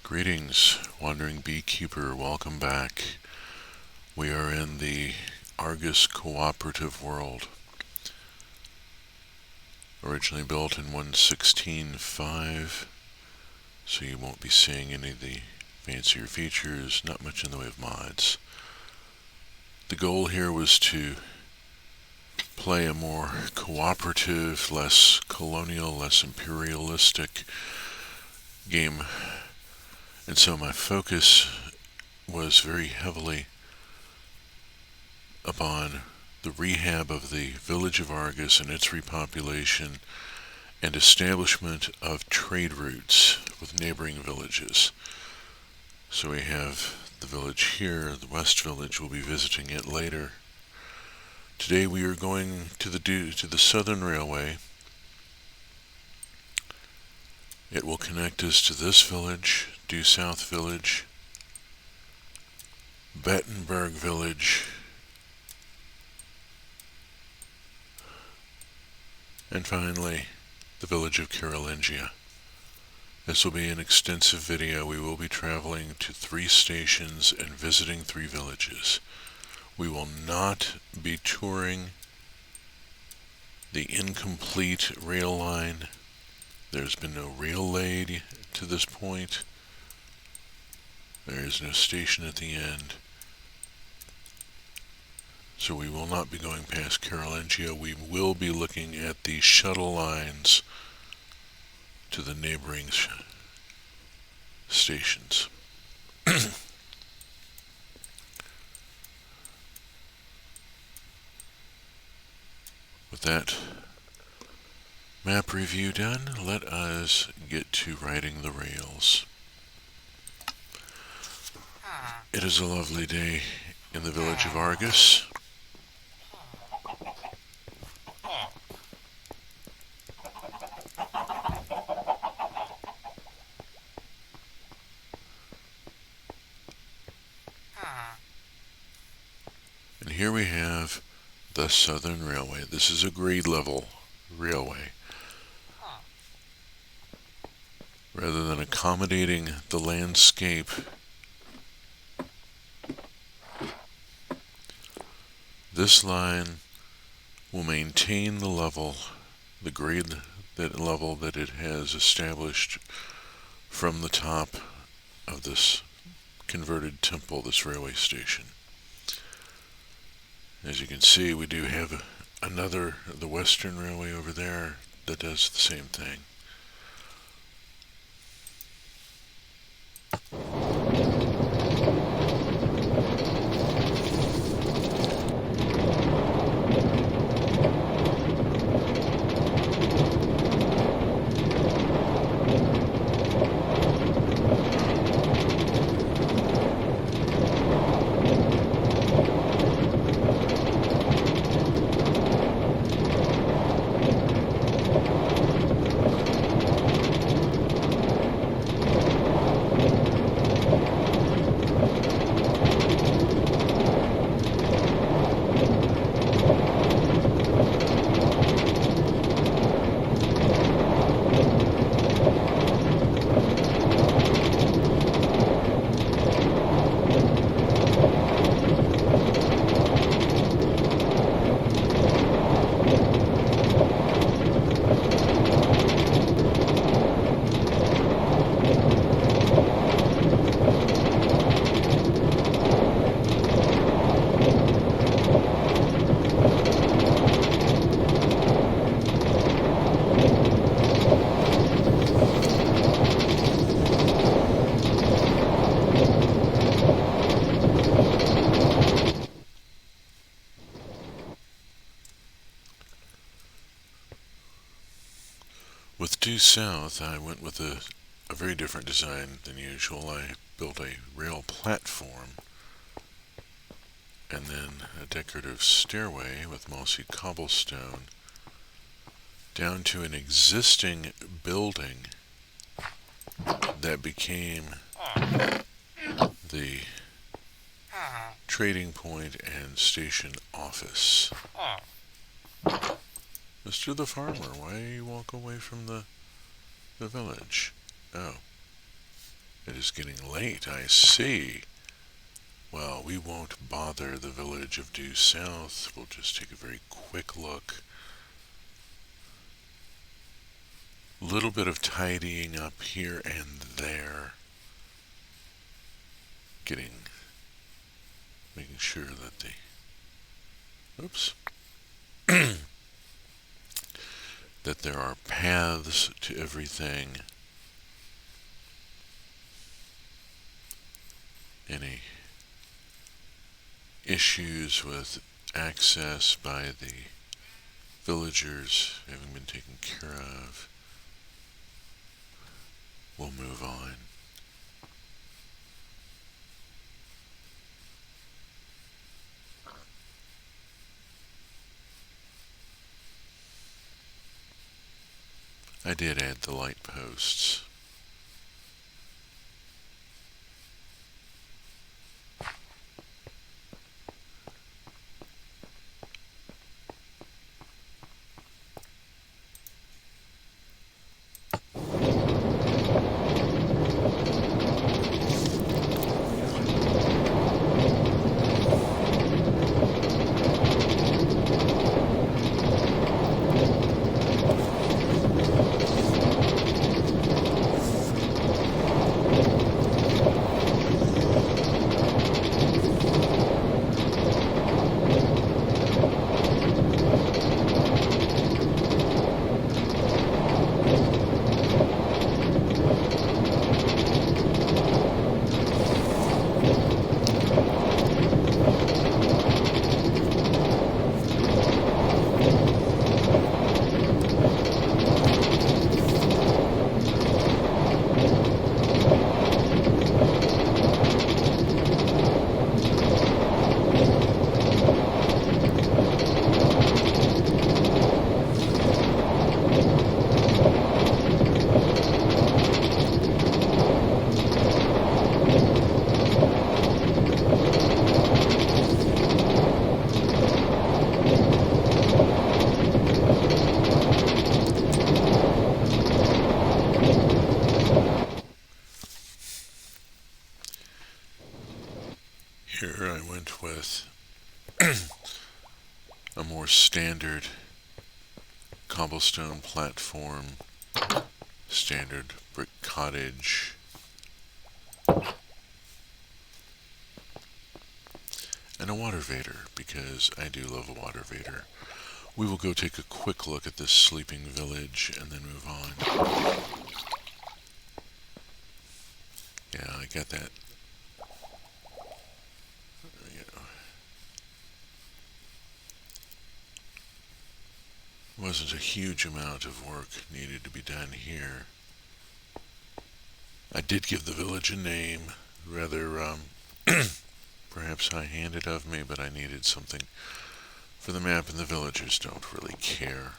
Greetings, Wandering Beekeeper. Welcome back. We are in the Argus cooperative world. Originally built in 1.16.5, so you won't be seeing any of the fancier features, not much in the way of mods. The goal here was to play a more cooperative, less colonial, less imperialistic game. And so my focus was very heavily upon the rehab of the village of Argus and its repopulation and establishment of trade routes with neighboring villages. So we have the village here, the West Village. We'll be visiting it later. Today we are going to the Southern Railway. It will connect us to this village, Due South Village, Battenburg Village, and finally the village of Carolingia. This will be an extensive video. We will be traveling to 3 stations and visiting 3 villages. We will not be touring the incomplete rail line. There's been no rail laid to this point. There is no station at the end. So we will not be going past Carolingia. We will be looking at the shuttle lines to the neighboring stations. With that map review done, let us get to riding the rails. It is a lovely day in the village of Argus. And here we have the Southern Railway. This is a grade level railway. Rather than accommodating the landscape, this line will maintain the level, the grade level that it has established from the top of this converted temple, this railway station. As you can see, we do have the Western Railway over there that does the same thing. With Due South, I went with a very different design than usual. I built a rail platform and then a decorative stairway with mossy cobblestone down to an existing building that became the trading point and station office. Mr. the Farmer, why you walk away from the village? Oh. It is getting late, I see. Well, we won't bother the village of Due South. We'll just take a very quick look. Little bit of tidying up here and there. Making sure that that there are paths to everything. Any issues with access by the villagers having been taken care of, we'll move on. I did add the light posts. Here I went with a more standard cobblestone platform, standard brick cottage, and a water vader, because I do love a water vader. We will go take a quick look at this sleeping village and then move on. Yeah, I got that. Wasn't a huge amount of work needed to be done here. I did give the village a name, rather perhaps high-handed of me, but I needed something for the map, and the villagers don't really care.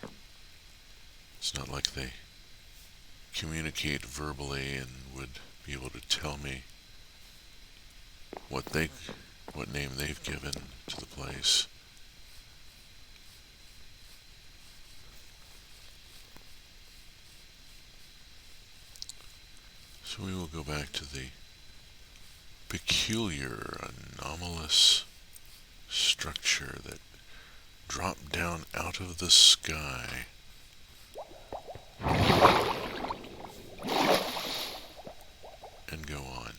It's not like they communicate verbally and would be able to tell me what name they've given to the place. So we will go back to the peculiar, anomalous structure that dropped down out of the sky. And go on.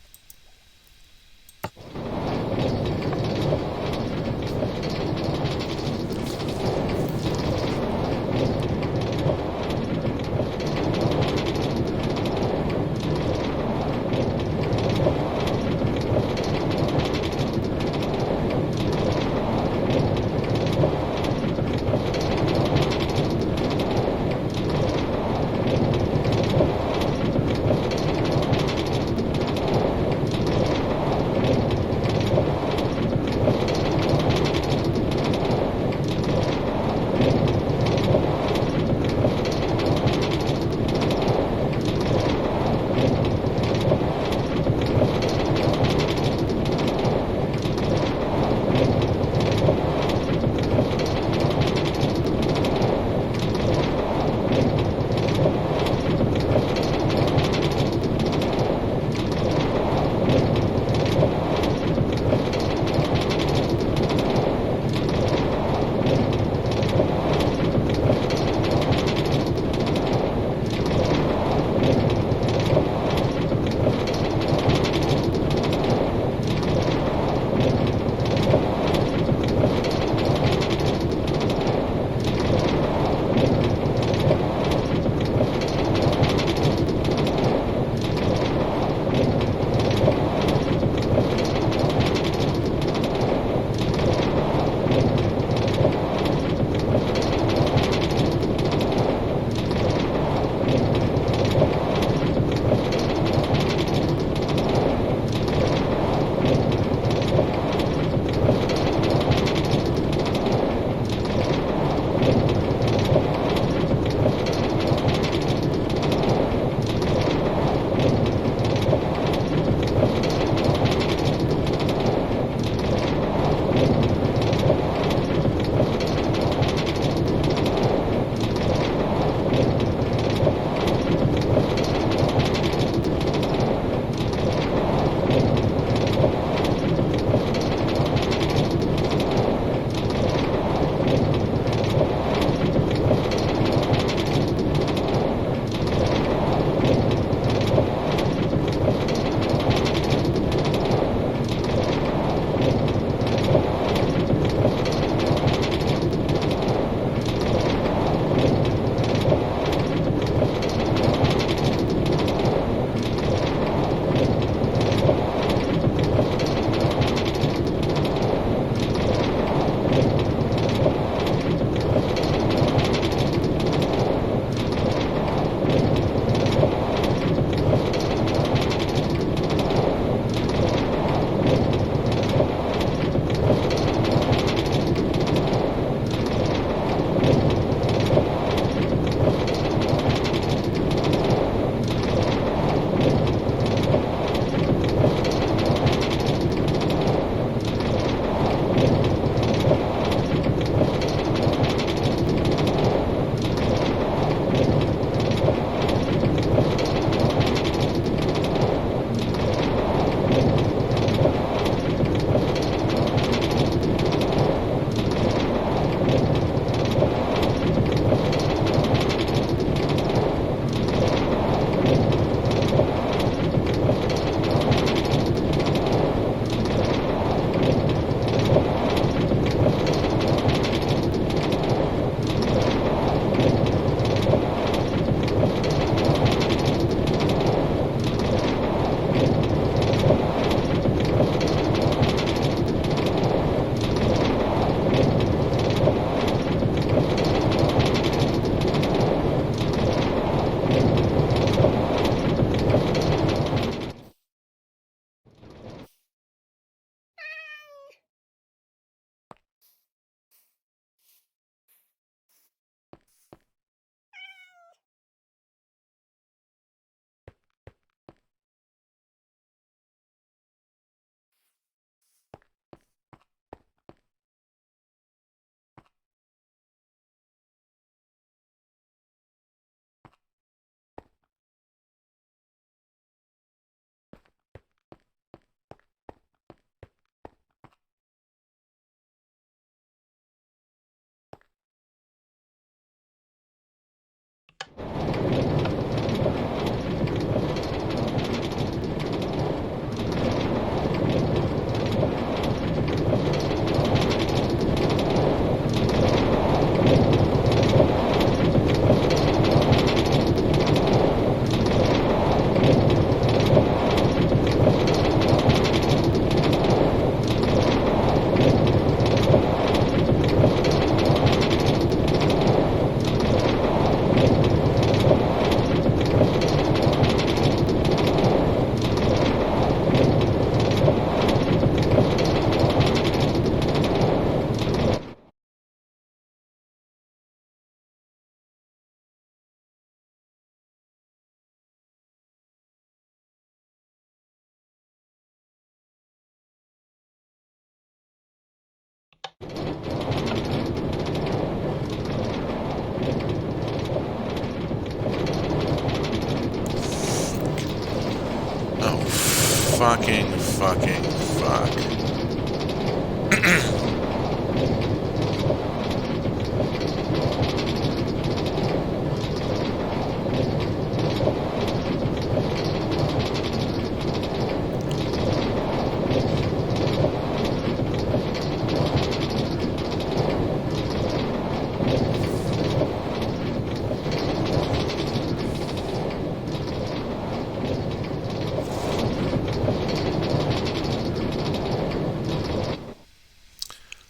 fucking fuck.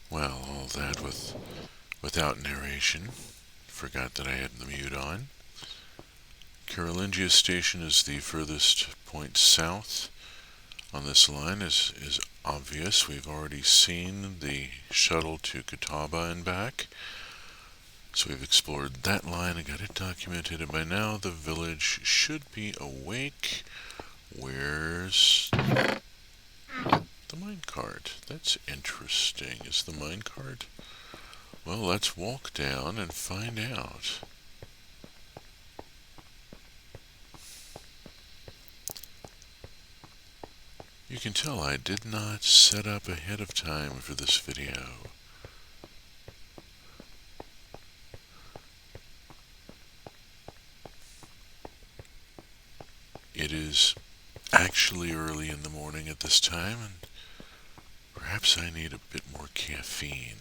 Well, all that without narration. Forgot that I had the mute on. Carolingia Station is the furthest point south on this line, is obvious. We've already seen the shuttle to Catawba and back. So we've explored that line and got it documented, and by now the village should be awake. Where's the minecart? That's interesting. Is the minecart? Well, let's walk down and find out. You can tell I did not set up ahead of time for this video. It is actually early in the morning at this time, and perhaps I need a bit more caffeine.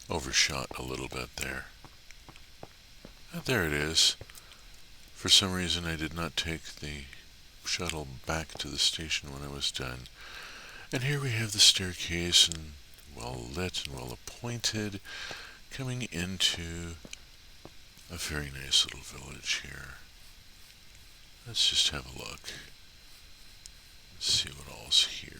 Overshot a little bit there. There it is. For some reason I did not take the shuttle back to the station when I was done. And here we have the staircase, and well lit and well appointed, coming into a very nice little village here. Let's just have a look. Let's see what all's here.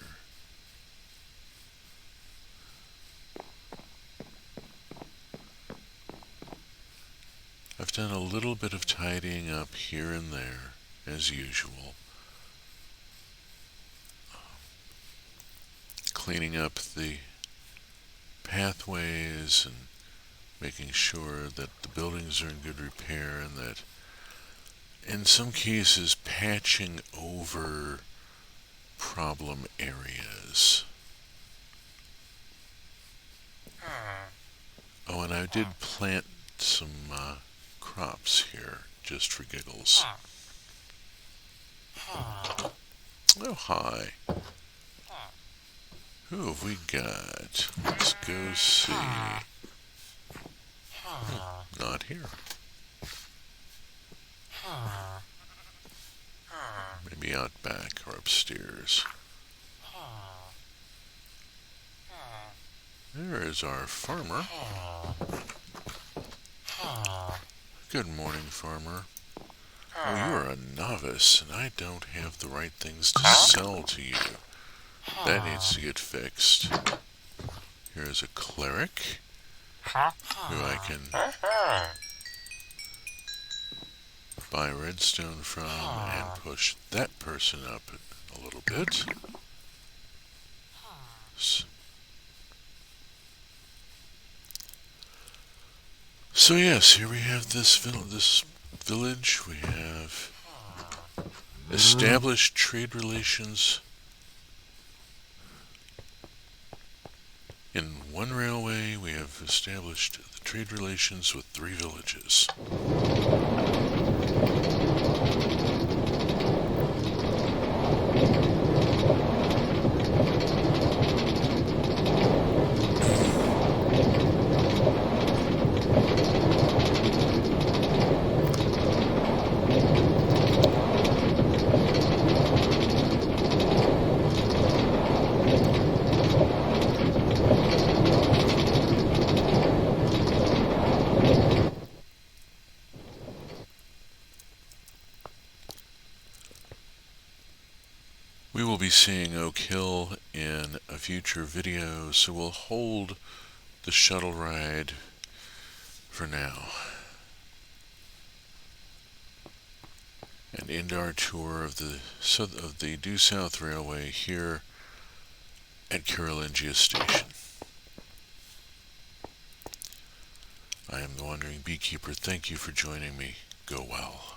I've done a little bit of tidying up here and there, as usual. Cleaning up the pathways and making sure that the buildings are in good repair, and that in some cases patching over problem areas. Oh, and I did plant some crops here, just for giggles. Oh, hi. Who have we got? Let's go see. Not here. Maybe out back or upstairs. There is our farmer. Good morning, farmer. Oh, you're a novice, and I don't have the right things to sell to you. That needs to get fixed. Here's a cleric who I can buy redstone from and push that person up a little bit. So yes, here we have this village. We have established trade relations in one railway. We have established the trade relations with 3 villages. We will be seeing Oak Hill in a future video, so we'll hold the shuttle ride for now and end our tour of the Due South Railway here at Carolingia Station. I am the Wandering Beekeeper. Thank you for joining me. Go well.